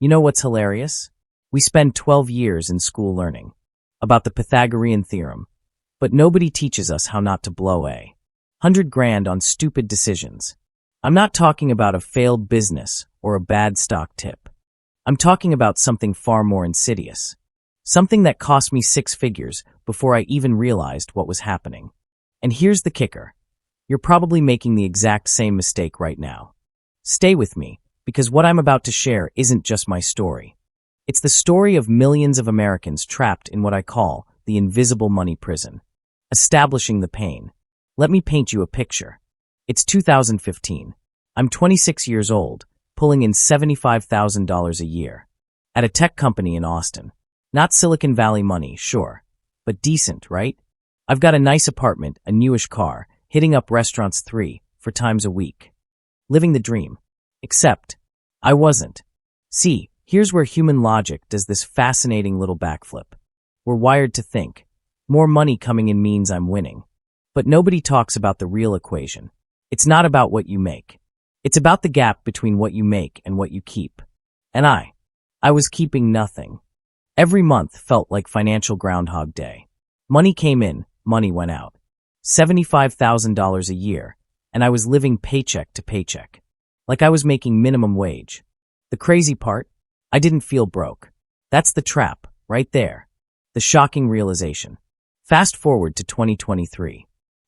You know what's hilarious? We spend 12 years in school learning about the Pythagorean theorem, but nobody teaches us how not to blow a 100 grand on stupid decisions. I'm not talking about a failed business or a bad stock tip. I'm talking about something far more insidious. Something that cost me 6 figures before I even realized what was happening. And here's the kicker. You're probably making the exact same mistake right now. Stay with me, because what I'm about to share isn't just my story. It's the story of millions of Americans trapped in what I call the invisible money prison. Establishing the pain. Let me paint you a picture. It's 2015. I'm 26 years old, pulling in $75,000 a year. At a tech company in Austin. Not Silicon Valley money, sure, but decent, right? I've got a nice apartment, a newish car, hitting up restaurants 3-4 times a week. Living the dream. Except, I wasn't. See, here's where human logic does this fascinating little backflip. We're wired to think, more money coming in means I'm winning. But nobody talks about the real equation. It's not about what you make. It's about the gap between what you make and what you keep. And I was keeping nothing. Every month felt like financial Groundhog Day. Money came in, money went out. $75,000 a year, and I was living paycheck to paycheck. Like I was making minimum wage. The crazy part? I didn't feel broke. That's the trap, right there. The shocking realization. Fast forward to 2023.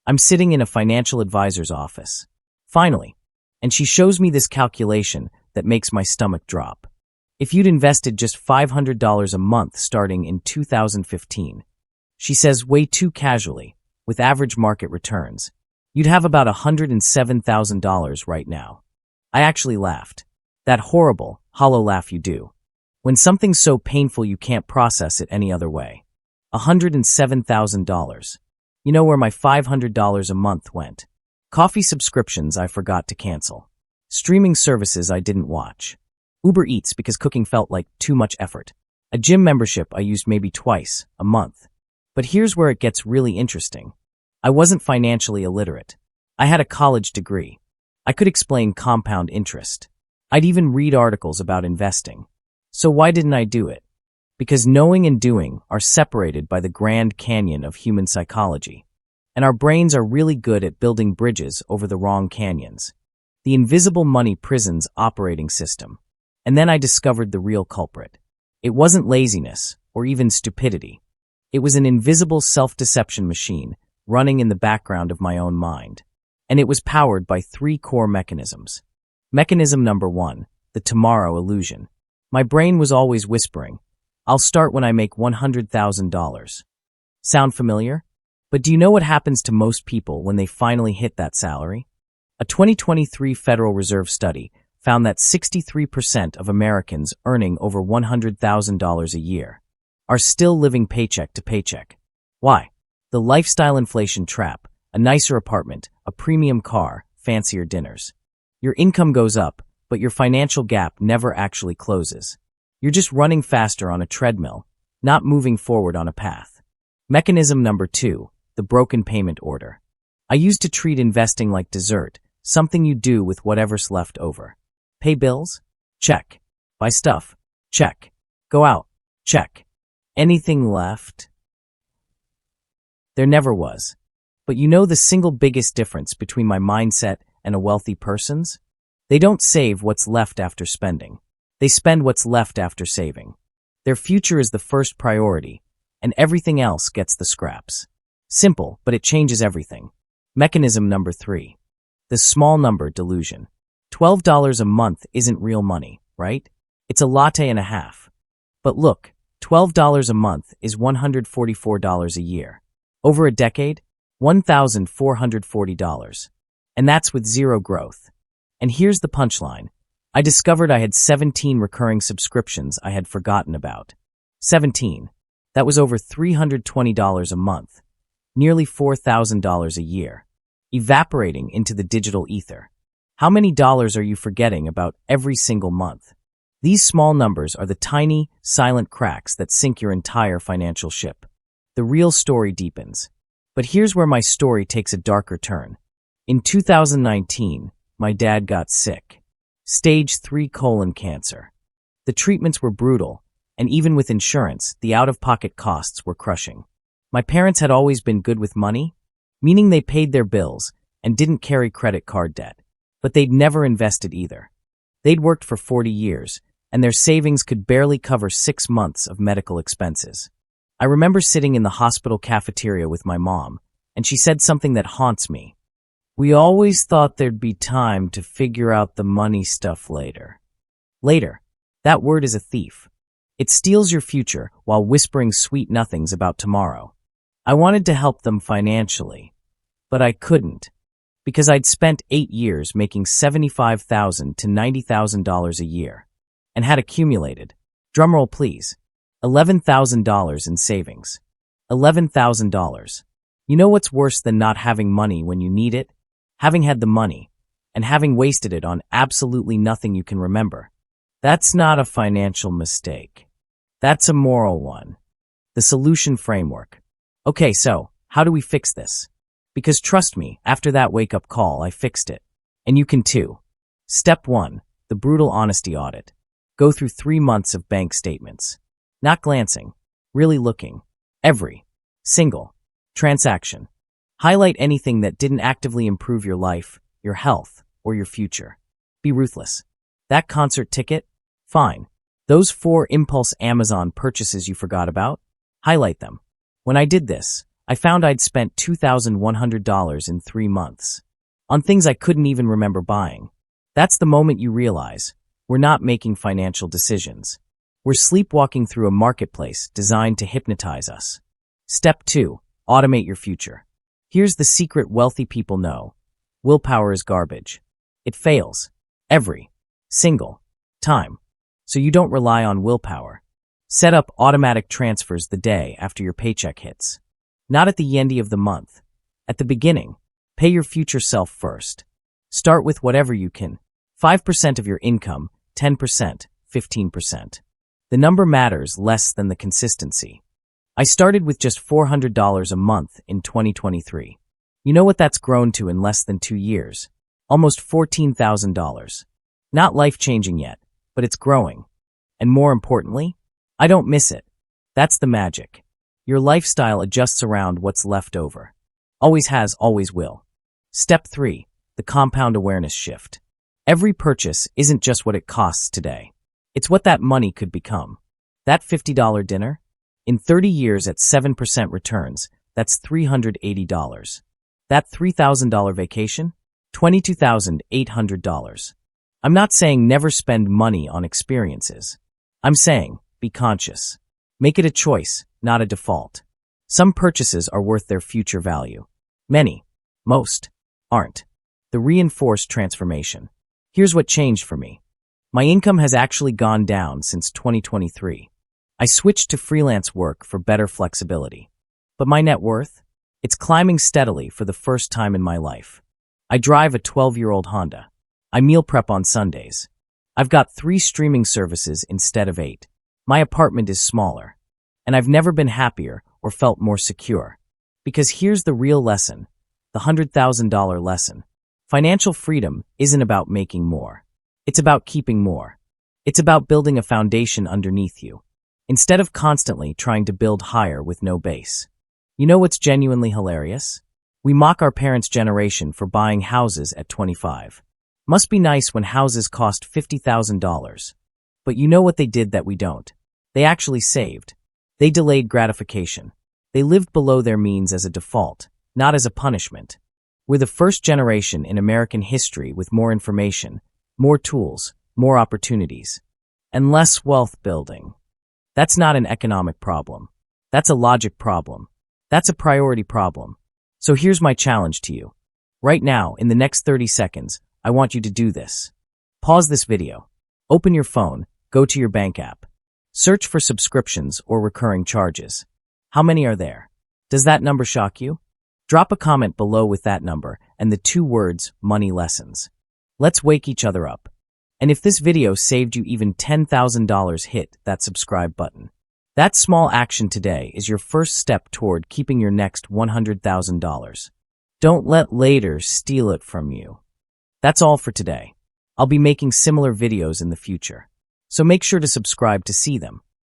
I'm sitting in a financial advisor's office. Finally. And she shows me this calculation that makes my stomach drop. If you'd invested just $500 a month starting in 2015, she says way too casually, with average market returns, you'd have about $107,000 right now. I actually laughed. That horrible, hollow laugh you do. When something's so painful you can't process it any other way. $107,000. You know where my $500 a month went? Coffee subscriptions I forgot to cancel. Streaming services I didn't watch. Uber Eats because cooking felt like too much effort. A gym membership I used maybe twice a month. But here's where it gets really interesting. I wasn't financially illiterate. I had a college degree. I could explain compound interest. I'd even read articles about investing. So why didn't I do it? Because knowing and doing are separated by the Grand Canyon of human psychology. And our brains are really good at building bridges over the wrong canyons. The invisible money prison's operating system. And then I discovered the real culprit. It wasn't laziness or even stupidity. It was an invisible self-deception machine running in the background of my own mind. And it was powered by 3 core mechanisms. Mechanism number 1, the tomorrow illusion. My brain was always whispering, I'll start when I make $100,000. Sound familiar? But do you know what happens to most people when they finally hit that salary? A 2023 Federal Reserve study found that 63% of Americans earning over $100,000 a year are still living paycheck to paycheck. Why? The lifestyle inflation trap, a nicer apartment, a premium car, fancier dinners. Your income goes up, but your financial gap never actually closes. You're just running faster on a treadmill, not moving forward on a path. Mechanism number 2, the broken payment order. I used to treat investing like dessert, something you do with whatever's left over. Pay bills? Check. Buy stuff? Check. Go out? Check. Anything left? There never was. But you know the single biggest difference between my mindset and a wealthy person's? They don't save what's left after spending. They spend what's left after saving. Their future is the first priority, and everything else gets the scraps. Simple, but it changes everything. Mechanism number 3. The small number delusion. $12 a month isn't real money, right? It's a latte and a half. But look, $12 a month is $144 a year. Over a decade, $1,440. And that's with zero growth. And here's the punchline. I discovered I had 17 recurring subscriptions I had forgotten about. 17. That was over $320 a month. Nearly $4,000 a year. Evaporating into the digital ether. How many dollars are you forgetting about every single month? These small numbers are the tiny, silent cracks that sink your entire financial ship. The real story deepens. But here's where my story takes a darker turn. In 2019, my dad got sick. Stage 3 colon cancer. The treatments were brutal, and even with insurance, the out-of-pocket costs were crushing. My parents had always been good with money, meaning they paid their bills and didn't carry credit card debt. But they'd never invested either. They'd worked for 40 years, and their savings could barely cover 6 months of medical expenses. I remember sitting in the hospital cafeteria with my mom, and she said something that haunts me. "We always thought there'd be time to figure out the money stuff later." Later. That word is a thief. It steals your future while whispering sweet nothings about tomorrow. I wanted to help them financially, but I couldn't, because I'd spent 8 years making $75,000 to $90,000 a year, and had accumulated, drumroll please, $11,000 in savings. $11,000. You know what's worse than not having money when you need it? Having had the money, and having wasted it on absolutely nothing you can remember. That's not a financial mistake. That's a moral one. The solution framework. Okay, so, how do we fix this? Because trust me, after that wake-up call, I fixed it. And you can too. Step 1, the brutal honesty audit. Go through 3 months of bank statements. Not glancing, really looking. Every single transaction. Highlight anything that didn't actively improve your life, your health, or your future. Be ruthless. That concert ticket? Fine. Those 4 impulse Amazon purchases you forgot about? Highlight them. When I did this, I found I'd spent $2,100 in 3 months. On things I couldn't even remember buying. That's the moment you realize, we're not making financial decisions. We're sleepwalking through a marketplace designed to hypnotize us. Step 2, automate your future. Here's the secret wealthy people know. Willpower is garbage. It fails. Every single time. So you don't rely on willpower. Set up automatic transfers the day after your paycheck hits. Not at the end of the month. At the beginning. Pay your future self first. Start with whatever you can. 5% of your income, 10%, 15%. The number matters less than the consistency. I started with just $400 a month in 2023. You know what that's grown to in less than 2 years? Almost $14,000. Not life-changing yet, but it's growing. And more importantly, I don't miss it. That's the magic. Your lifestyle adjusts around what's left over. Always has, always will. Step 3, the compound awareness shift. Every purchase isn't just what it costs today. It's what that money could become. That $50 dinner? In 30 years at 7% returns, that's $380. That $3,000 vacation? $22,800. I'm not saying never spend money on experiences. I'm saying, be conscious. Make it a choice, not a default. Some purchases are worth their future value. Many, most, aren't. The reinforced transformation. Here's what changed for me. My income has actually gone down since 2023. I switched to freelance work for better flexibility. But my net worth? It's climbing steadily for the first time in my life. I drive a 12-year-old Honda. I meal prep on Sundays. I've got 3 streaming services instead of 8. My apartment is smaller. And I've never been happier or felt more secure. Because here's the real lesson, the $100,000 lesson. Financial freedom isn't about making more. It's about keeping more. It's about building a foundation underneath you, instead of constantly trying to build higher with no base. You know what's genuinely hilarious? We mock our parents' generation for buying houses at 25. Must be nice when houses cost $50,000. But you know what they did that we don't? They actually saved. They delayed gratification. They lived below their means as a default, not as a punishment. We're the first generation in American history with more information, more tools, more opportunities, and less wealth building. That's not an economic problem. That's a logic problem. That's a priority problem. So here's my challenge to you. Right now, in the next 30 seconds, I want you to do this. Pause this video. Open your phone, go to your bank app. Search for subscriptions or recurring charges. How many are there? Does that number shock you? Drop a comment below with that number and the 2 words, money lessons. Let's wake each other up. And if this video saved you even $10,000, hit that subscribe button. That small action today is your first step toward keeping your next $100,000. Don't let later steal it from you. That's all for today. I'll be making similar videos in the future. So make sure to subscribe to see them.